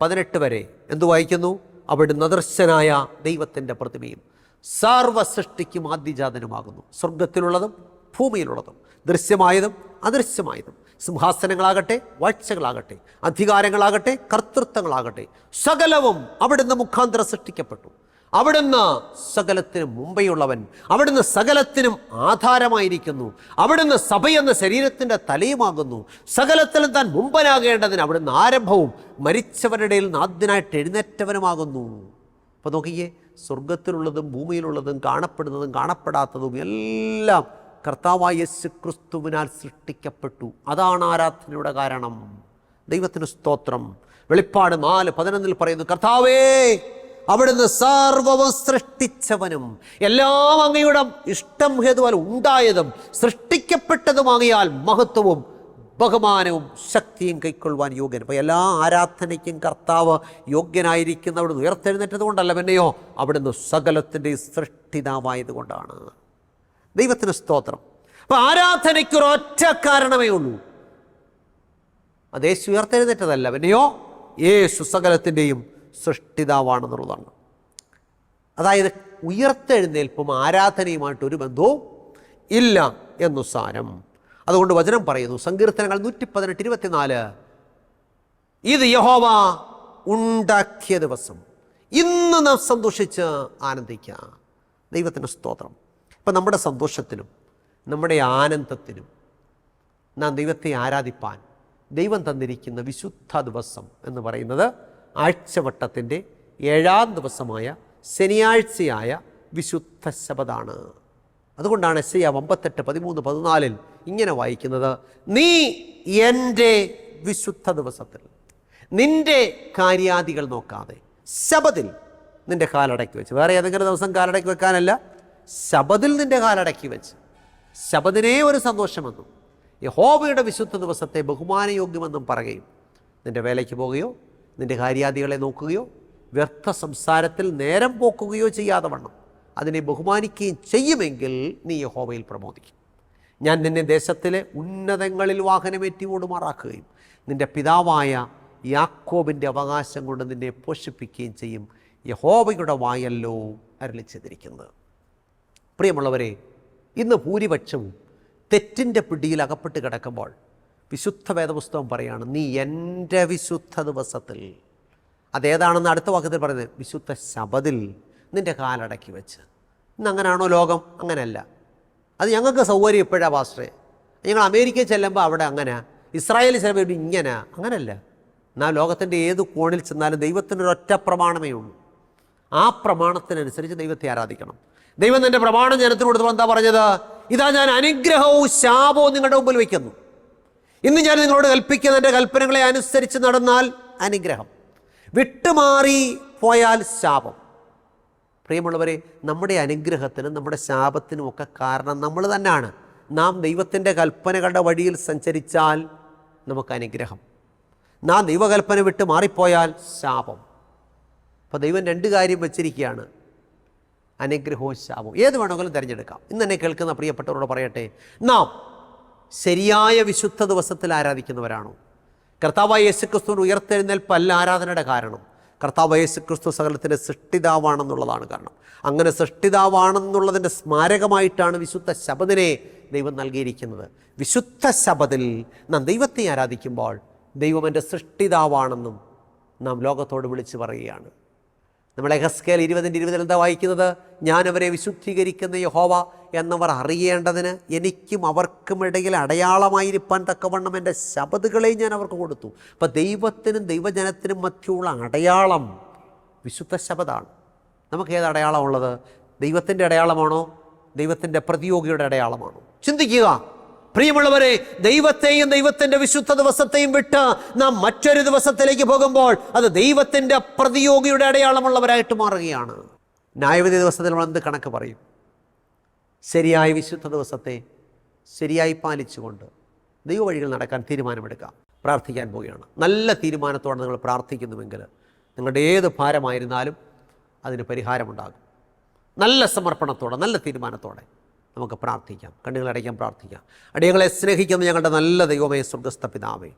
18 വരെ എന്തു വായിക്കുന്നു? അവിടുന്ന് അദൃശ്യനായ ദൈവത്തിൻ്റെ പ്രതിമയും സർവ്വ സൃഷ്ടിക്കും ആദ്യജാതനുമാകുന്നു. സ്വർഗത്തിലുള്ളതും ഭൂമിയിലുള്ളതും ദൃശ്യമായതും അദൃശ്യമായതും, സിംഹാസനങ്ങളാകട്ടെ വാഴ്ചകളാകട്ടെ അധികാരങ്ങളാകട്ടെ കർത്തൃത്വങ്ങളാകട്ടെ, സകലവും അവിടുന്ന് മുഖാന്തരം സൃഷ്ടിക്കപ്പെട്ടു. അവിടുന്ന് സകലത്തിനും മുമ്പെയുള്ളവൻ, അവിടുന്ന് സകലത്തിനും ആധാരമായിരിക്കുന്നു. അവിടുന്ന് സഭയെന്ന ശരീരത്തിൻ്റെ തലയുമാകുന്നു. സകലത്തിലും താൻ മുമ്പനാകേണ്ടതിന് അവിടുന്ന് ആരംഭവും മരിച്ചവരുടെ നിന്ന് ആദ്യനായിട്ട് എഴുന്നേറ്റവനുമാകുന്നു. അപ്പോൾ നോക്കിയേ, സ്വർഗത്തിലുള്ളതും ഭൂമിയിലുള്ളതും കാണപ്പെടുന്നതും കാണപ്പെടാത്തതും എല്ലാം കർത്താവായ യേശു ക്രിസ്തുവിനാൽ സൃഷ്ടിക്കപ്പെട്ടു. അതാണ് ആരാധനയുടെ കാരണം. ദൈവത്തിന് സ്തോത്രം. വെളിപ്പാട് 4:11 പറയുന്നു, കർത്താവേ അവിടുന്ന് സർവ്വവും സൃഷ്ടിച്ചവനും എല്ലാം അങ്ങയുടെ ഇഷ്ടം ഹേതുവാൽ ഉണ്ടായതും സൃഷ്ടിക്കപ്പെട്ടതുമാകിയാൽ മഹത്വവും ബഹുമാനവും ശക്തിയും കൈക്കൊള്ളുവാൻ യോഗ്യൻ. അപ്പോൾ എല്ലാ ആരാധനയ്ക്കും കർത്താവ് യോഗ്യനായിരിക്കുന്ന അവിടുന്ന് ഉയർത്തെഴുന്നേറ്റത് കൊണ്ടല്ല, പിന്നെയോ അവിടുന്ന് സകലത്തിൻ്റെ സൃഷ്ടിതാവായതുകൊണ്ടാണ്. ദൈവത്തിന് സ്തോത്രം. അപ്പോൾ ആരാധനയ്ക്കൊരൊറ്റ കാരണമേ ഉള്ളൂ: അത് യേശു ഉയർത്തെഴുന്നേറ്റതല്ല, പിന്നെയോ യേശു സകലത്തിൻ്റെയും സൃഷ്ടിതാവാണെന്നുള്ളതാണ്. അതായത് ഉയർത്തെഴുന്നേൽപ്പും ആരാധനയുമായിട്ടൊരു ബന്ധവും ഇല്ല എന്നു സാരം. അതുകൊണ്ട് വചനം പറയുന്നു, സങ്കീർത്തനങ്ങൾ 118:24, ഇത് യഹോവ ഉണ്ടാക്കിയ ദിവസം, ഇന്ന് നാം സന്തോഷിച്ച് ആനന്ദിക്കുക. ദൈവത്തിന് സ്തോത്രം. ഇപ്പം നമ്മുടെ സന്തോഷത്തിനും നമ്മുടെ ആനന്ദത്തിനും നാം ദൈവത്തെ ആരാധിപ്പാൻ ദൈവം തന്നിരിക്കുന്ന വിശുദ്ധ ദിവസം എന്ന് പറയുന്നത് ആഴ്ചവട്ടത്തിൻ്റെ 7-ാം ദിവസമായ ശനിയാഴ്ചയായ വിശുദ്ധ ശബതാണ്. അതുകൊണ്ടാണ് യെശയ്യാ 58:13-14 ഇങ്ങനെ വായിക്കുന്നത്, നീ എൻ്റെ വിശുദ്ധ ദിവസത്തിൽ നിൻ്റെ കാര്യാദികൾ നോക്കാതെ ശബത്തിൽ നിൻ്റെ കാലടക്കി വെച്ച്, വേറെ ഏതെങ്കിലും ദിവസം കാലടക്കി വെക്കാനല്ല, ശബത്തിൽ നിൻ്റെ കാലടക്കി വെച്ച് ശബത്തിനെ ഒരു സന്തോഷമെന്നും യഹോവയുടെ വിശുദ്ധ ദിവസത്തെ ബഹുമാനയോഗ്യമെന്നും പറയുകയും നിൻ്റെ വേലയ്ക്ക് പോവുകയോ നിൻ്റെ കാര്യാദികളെ നോക്കുകയോ വ്യർത്ഥ സംസാരത്തിൽ നേരം പോക്കുകയോ ചെയ്യാതെ വണ്ണം അതിനെ ബഹുമാനിക്കുകയും ചെയ്യുമെങ്കിൽ നീ യഹോവയിൽ പ്രമോദിക്കും. ഞാൻ നിന്നെ ദേശത്തിലെ ഉന്നതങ്ങളിൽ വാഹനമേറ്റി ഓടുമാറാക്കുകയും നിൻ്റെ പിതാവായ യാക്കോബിൻ്റെ അവകാശം കൊണ്ട് നിന്നെ പോഷിപ്പിക്കുകയും ചെയ്യും. യഹോവയുടെ വായല്ലോ അരുളി ചെയ്തിരിക്കുന്നത്. പ്രിയമുള്ളവരെ, ഇന്ന് ഭൂരിപക്ഷവും തെറ്റിൻ്റെ പിടിയിൽ അകപ്പെട്ട് കിടക്കുമ്പോൾ വിശുദ്ധ വേദപുസ്തകം പറയാണ്, നീ എൻ്റെ വിശുദ്ധ ദിവസത്തിൽ, അതേതാണെന്ന് അടുത്ത വാക്യത്തിൽ പറയുന്നത്, വിശുദ്ധ ശബത്തിൽ നിൻ്റെ കാലടക്കി വെച്ച്. ഇന്ന് അങ്ങനെയാണോ ലോകം? അങ്ങനെയല്ല. അത് ഞങ്ങൾക്ക് സൗകര്യം ഇപ്പോഴാണ് പാസ്റ്ററെ. ഞങ്ങൾ അമേരിക്കയിൽ ചെല്ലുമ്പോൾ അവിടെ അങ്ങനെ, ഇസ്രായേലിൽ ചെല്ലുമ്പോൾ ഇങ്ങനെ, അങ്ങനെയല്ല. എന്നാൽ ലോകത്തിൻ്റെ ഏത് കോണിൽ ചെന്നാലും ദൈവത്തിനൊരൊറ്റ പ്രമാണമേ ഉള്ളൂ. ആ പ്രമാണത്തിനനുസരിച്ച് ദൈവത്തെ ആരാധിക്കണം. ദൈവം തൻ്റെ പ്രമാണം ജനത്തിന് കൊടുത്തപ്പോൾ എന്താ പറഞ്ഞത്? ഇതാ ഞാൻ അനുഗ്രഹവും ശാപവും നിങ്ങളുടെ മുമ്പിൽ വയ്ക്കുന്നു. ഇന്ന് ഞാൻ നിങ്ങളോട് കൽപ്പിക്കുന്ന എൻ്റെ കൽപ്പനകളെ അനുസരിച്ച് നടന്നാൽ അനുഗ്രഹം, വിട്ടുമാറി പോയാൽ ശാപം. പ്രിയമുള്ളവരെ, നമ്മുടെ അനുഗ്രഹത്തിനും നമ്മുടെ ശാപത്തിനും ഒക്കെ കാരണം നമ്മൾ തന്നെയാണ്. നാം ദൈവത്തിൻ്റെ കൽപ്പനകളുടെ വഴിയിൽ സഞ്ചരിച്ചാൽ നമുക്ക് അനുഗ്രഹം, നാം ദൈവകൽപ്പന വിട്ട് മാറിപ്പോയാൽ ശാപം. അപ്പോൾ ദൈവം രണ്ട് കാര്യം വെച്ചിരിക്കുകയാണ്, അനുഗ്രഹവും ശാപവും. ഏത് വേണമെങ്കിലും തിരഞ്ഞെടുക്കാം. ഇന്ന് എന്നെ കേൾക്കുന്ന പ്രിയപ്പെട്ടവരോട് പറയട്ടെ, നാം ശരിയായ വിശുദ്ധ ദിവസത്തിൽ ആരാധിക്കുന്നവരാണോ? കർത്താവായ യേശുക്രിസ്തുവിൻ്റെ ഉയർത്തെഴുന്നേൽപ്പല്ല ആരാധനയുടെ കാരണം. കർത്താവായ യേശുക്രിസ്തു സകലത്തിൻ്റെ സൃഷ്ടിതാവാണെന്നുള്ളതാണ് കാരണം. അങ്ങനെ സൃഷ്ടിതാവാണെന്നുള്ളതിൻ്റെ സ്മാരകമായിട്ടാണ് വിശുദ്ധ ശബദിനെ ദൈവം നൽകിയിരിക്കുന്നത്. വിശുദ്ധ ശബദിൽ നാം ദൈവത്തെ ആരാധിക്കുമ്പോൾ ദൈവം എൻ്റെ സൃഷ്ടിതാവാണെന്നും നാം ലോകത്തോട് വിളിച്ചു പറയുകയാണ്. നമ്മൾ എഹെസ്കേൽ 20:20 എന്താ വായിക്കുന്നത്? ഞാൻ അവരെ വിശുദ്ധീകരിക്കുന്ന യഹോവ എന്നവർ അറിയേണ്ടതിന് എനിക്കും അവർക്കുമിടയിൽ അടയാളമായിരിക്കാൻ തക്കവണ്ണം എൻ്റെ ശബദുകളെ ഞാൻ അവർക്ക് കൊടുത്തു. അപ്പം ദൈവത്തിനും ദൈവജനത്തിനും മധ്യമുള്ള അടയാളം വിശുദ്ധ ശബദാണ്. നമുക്ക് ഏത് അടയാളമുള്ളത്? ദൈവത്തിൻ്റെ അടയാളമാണോ? ദൈവത്തിൻ്റെ പ്രതിയോഗിയുടെ അടയാളമാണോ? ചിന്തിക്കുക പ്രിയമുള്ളവരെ. ദൈവത്തെയും ദൈവത്തിൻ്റെ വിശുദ്ധ ദിവസത്തെയും വിട്ട് നാം മറ്റൊരു ദിവസത്തിലേക്ക് പോകുമ്പോൾ അത് ദൈവത്തിൻ്റെ പ്രതിയോഗിയുടെ അടയാളമുള്ളവരായിട്ട് മാറുകയാണ്. ന്യായവിധി ദിവസത്തിൽ നമ്മൾ എന്ത് കണക്ക് പറയും? ശരിയായ വിശുദ്ധ ദിവസത്തെ ശരിയായി പാലിച്ചുകൊണ്ട് ദൈവവഴികൾ നടക്കാൻ തീരുമാനമെടുക്കാം. പ്രാർത്ഥിക്കാൻ പോവുകയാണ്. നല്ല തീരുമാനത്തോടെ നിങ്ങൾ പ്രാർത്ഥിക്കുന്നുവെങ്കിൽ നിങ്ങളുടെ ഏത് ഭാരമായിരുന്നാലും അതിന് പരിഹാരമുണ്ടാകും. നല്ല സമർപ്പണത്തോടെ, നല്ല തീരുമാനത്തോടെ നമുക്ക് പ്രാർത്ഥിക്കാം. കണ്ണുകളടയ്ക്കാൻ പ്രാർത്ഥിക്കാം. അടിയങ്ങളെ സ്നേഹിക്കുന്ന ഞങ്ങളുടെ നല്ല ദൈവമേ, സ്വർഗ്ഗസ്ഥ പിതാവേ,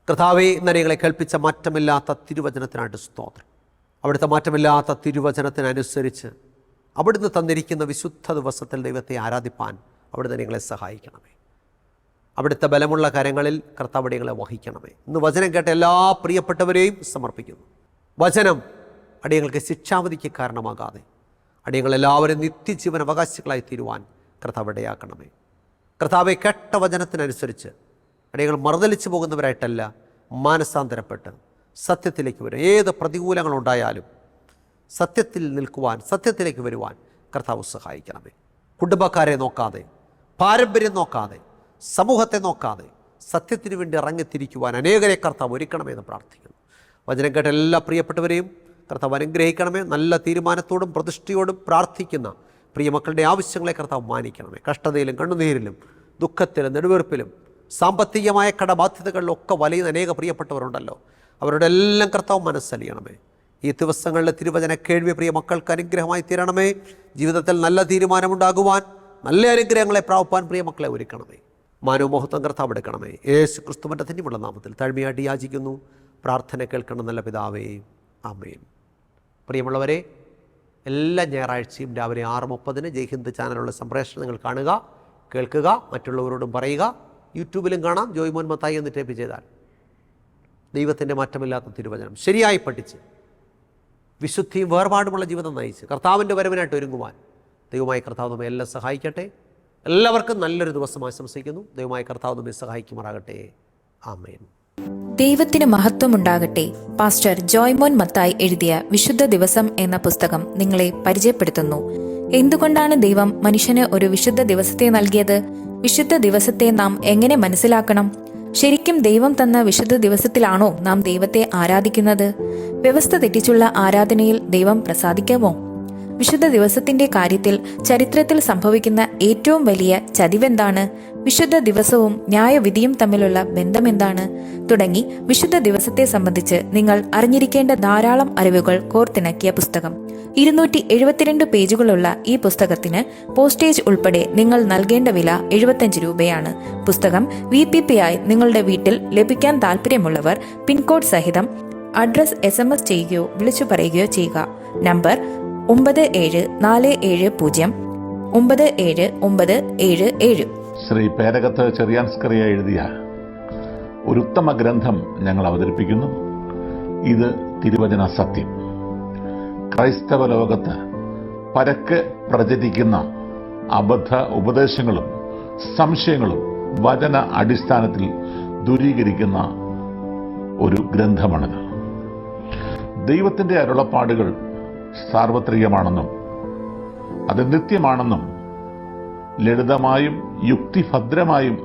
കർത്താവേ, ഇന്നടിയങ്ങളെ കേൾപ്പിച്ച മാറ്റമില്ലാത്ത തിരുവചനത്തിനായിട്ട് സ്തോത്രം. അവിടുത്തെ മാറ്റമില്ലാത്ത തിരുവചനത്തിനനുസരിച്ച് അവിടുന്ന് തന്നിരിക്കുന്ന വിശുദ്ധ ദിവസത്തിൽ ദൈവത്തെ ആരാധിപ്പാൻ അവിടുന്ന് ഞങ്ങളെ സഹായിക്കണമേ. അവിടുത്തെ ബലമുള്ള കരങ്ങളിൽ കർത്താവ് അടിയങ്ങളെ വഹിക്കണമേ. ഇന്ന് വചനം കേട്ട എല്ലാ പ്രിയപ്പെട്ടവരെയും സമർപ്പിക്കുന്നു. വചനം അടിയങ്ങൾക്ക് ശിക്ഷാവിധിക്ക് കാരണമാകാതെ അടിയങ്ങളെല്ലാവരും നിത്യജീവൻ അവകാശികളായി തീരുവാൻ കർത്താവ് ഇടയാക്കണമേ. കർത്താവെ, കേട്ട വചനത്തിനനുസരിച്ച് അടിയങ്ങൾ മറുതലിച്ചു പോകുന്നവരായിട്ടല്ല, മാനസാന്തരപ്പെട്ട് സത്യത്തിലേക്ക് വരും. ഏത് പ്രതികൂലങ്ങളുണ്ടായാലും സത്യത്തിൽ നിൽക്കുവാൻ, സത്യത്തിലേക്ക് വരുവാൻ കർത്താവ് സഹായിക്കണമേ. കുടുംബക്കാരെ നോക്കാതെ, പാരമ്പര്യം നോക്കാതെ, സമൂഹത്തെ നോക്കാതെ സത്യത്തിന് വേണ്ടി ഇറങ്ങിത്തിരിക്കുവാൻ അനേകരെ കർത്താവ് ഒരുക്കണമെന്ന് പ്രാർത്ഥിക്കുന്നു. വചനം കേട്ട എല്ലാ പ്രിയപ്പെട്ടവരെയും കർത്താവ് അനുഗ്രഹിക്കണമേ. നല്ല തീരുമാനത്തോടും പ്രതിഷ്ഠയോടും പ്രാർത്ഥിക്കുന്ന പ്രിയമക്കളുടെ ആവശ്യങ്ങളെ കർത്താവ് മാനിക്കണമേ. കഷ്ടതയിലും കണ്ണുനീരിലും ദുഃഖത്തിലും നെടുവീർപ്പിലും സാമ്പത്തികമായ കടബാധ്യതകളിലൊക്കെ വലയുന്ന അനേക പ്രിയപ്പെട്ടവരുണ്ടല്ലോ. അവരുടെ എല്ലാം കർത്താവ് മനസ്സലിയണമേ. ഈ ദിവസങ്ങളിലെ തിരുവചന കേൾവി പ്രിയ മക്കൾക്ക് അനുഗ്രഹമായി തീരണമേ. ജീവിതത്തിൽ നല്ല തീരുമാനമുണ്ടാകുവാൻ, നല്ല അനുഗ്രഹങ്ങളെ പ്രാപിപ്പാൻ പ്രിയ മക്കളെ ഒരുക്കണമേ. മാനവമോഹത്വം കർത്താവ് എടുക്കണമേ. യേശു ക്രിസ്തുവിൻ്റെ ധന്യമുള്ള നാമത്തിൽ താഴ്മയായിട്ട് യാചിക്കുന്നു. പ്രാർത്ഥന കേൾക്കണം നല്ല പിതാവേ, ആമേൻ. പ്രിയമുള്ളവരെ, എല്ലാ ഞായറാഴ്ചയും രാവിലെ 6:30 ജയ്ഹിന്ദ് ചാനലുള്ള സംപ്രേഷണം നിങ്ങൾ കാണുക, കേൾക്കുക, മറ്റുള്ളവരോടും പറയുക. യൂട്യൂബിലും കാണാം. ജോയ്മോൻ മത്തായി എന്ന് ടൈപ്പ് ചെയ്താൽ ദൈവത്തിൻ്റെ മാറ്റമില്ലാത്ത തിരുവചനം ശരിയായി പഠിച്ച് വിശുദ്ധിയും വേർപാടുമുള്ള ജീവിതം നയിച്ച് കർത്താവിൻ്റെ വരവിനായിട്ട് ഒരുങ്ങുവാൻ ദൈവമായ കർത്താവ് നമ്മെ എല്ലാം സഹായിക്കട്ടെ. എല്ലാവർക്കും നല്ലൊരു ദിവസം ആശംസിക്കുന്നു. ദൈവമായ കർത്താവ് നമ്മെ സഹായിക്കുമാറാകട്ടെ. ആമേൻ. ദൈവത്തിന് മഹത്വമുണ്ടാകട്ടെ. പാസ്റ്റർ ജോയ്മോൻ മത്തായി എഴുതിയ വിശുദ്ധ ദിവസം എന്ന പുസ്തകം നിങ്ങളെ പരിചയപ്പെടുത്തുന്നു. എന്തുകൊണ്ടാണ് ദൈവം മനുഷ്യന് ഒരു വിശുദ്ധ ദിവസത്തെ നൽകിയത്? വിശുദ്ധ ദിവസത്തെ നാം എങ്ങനെ മനസ്സിലാക്കണം? ശരിക്കും ദൈവം തന്ന വിശുദ്ധ ദിവസത്തിലാണോ നാം ദൈവത്തെ ആരാധിക്കുന്നത്? വ്യവസ്ഥ തെറ്റിച്ചുള്ള ആരാധനയിൽ ദൈവം പ്രസാദിക്കാമോ? വിശുദ്ധ ദിവസത്തിന്റെ കാര്യത്തിൽ ചരിത്രത്തിൽ സംഭവിക്കുന്ന ഏറ്റവും വലിയ ചതിവെന്താണ്? വിശുദ്ധ ദിവസവും ന്യായവിധിയും തമ്മിലുള്ള ബന്ധമെന്താണ്? തുടങ്ങി വിശുദ്ധ ദിവസത്തെ സംബന്ധിച്ച് നിങ്ങൾ അറിഞ്ഞിരിക്കേണ്ട ധാരാളം അറിവുകൾ കോർത്തിണക്കിയ പുസ്തകം. 272 പേജുകളുള്ള ഈ പുസ്തകത്തിന് പോസ്റ്റേജ് ഉൾപ്പെടെ നിങ്ങൾ നൽകേണ്ട വില 75 രൂപയാണ്. പുസ്തകം VPP ആയി നിങ്ങളുടെ വീട്ടിൽ ലഭിക്കാൻ താല്പര്യമുള്ളവർ പിൻകോഡ് സഹിതം അഡ്രസ് SMS ചെയ്യുകയോ വിളിച്ചു പറയുകയോ ചെയ്യുക. നമ്പർ 9740979977. ശ്രീ പേരകത്ത് ചെറിയാൻസ്കറിയ എഴുതിയ ഒരു ഉത്തമ ഗ്രന്ഥം ഞങ്ങൾ അവതരിപ്പിക്കുന്നു. ഇത് തിരുവചന സത്യം. ക്രൈസ്തവ ലോകത്ത് പരക്കെ പ്രചരിക്കുന്ന അബദ്ധ ഉപദേശങ്ങളും സംശയങ്ങളും വചന അടിസ്ഥാനത്തിൽ ദൂരീകരിക്കുന്ന ഒരു ഗ്രന്ഥമാണിത്. ദൈവത്തിൻ്റെ അരുളപ്പാടുകൾ സാർവത്രികമാണെന്നും അത് നിത്യമാണെന്നും ലളിതമായും യുക്തിഭദ്രമായും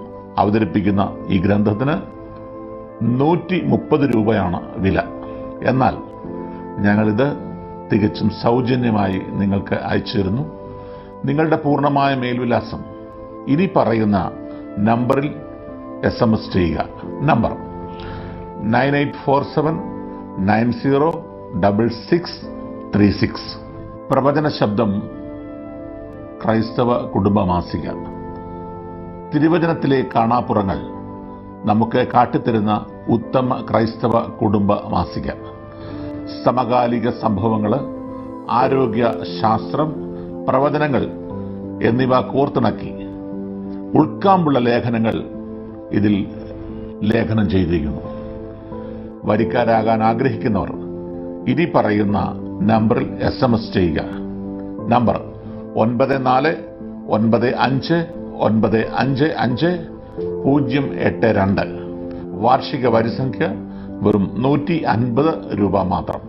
അവതരിപ്പിക്കുന്ന ഈ ഗ്രന്ഥത്തിന് 130 രൂപയാണ് വില. എന്നാൽ ഞങ്ങളിത് തികച്ചും സൗജന്യമായി നിങ്ങൾക്ക് അയച്ചു തരുന്നു. നിങ്ങളുടെ പൂർണ്ണമായ മേൽവിലാസം ഇനി പറയുന്ന നമ്പറിൽ SMS ചെയ്യുക. നമ്പർ 9847906636. പ്രവചന ശബ്ദം ക്രൈസ്തവ കുടുംബ മാസിക. തിരുവചനത്തിലെ കാണാപ്പുറങ്ങൾ നമുക്ക് കാട്ടിത്തരുന്ന ഉത്തമ ക്രൈസ്തവ കുടുംബ മാസിക. സമകാലിക സംഭവങ്ങൾ, ആരോഗ്യ ശാസ്ത്രം, പ്രവചനങ്ങൾ എന്നിവ കോർത്തിണക്കി ഉൾക്കാമ്പുള്ള ലേഖനങ്ങൾ ഇതിൽ ലേഖനം ചെയ്തിരിക്കുന്നു. വരിക്കാരാകാൻ ആഗ്രഹിക്കുന്നവർ ഇനി പറയുന്ന നമ്പറിൽ SMS ചെയ്യുക. നമ്പർ 9495955082. വാർഷിക വരിസംഖ്യ വെറും 150 രൂപ മാത്രം.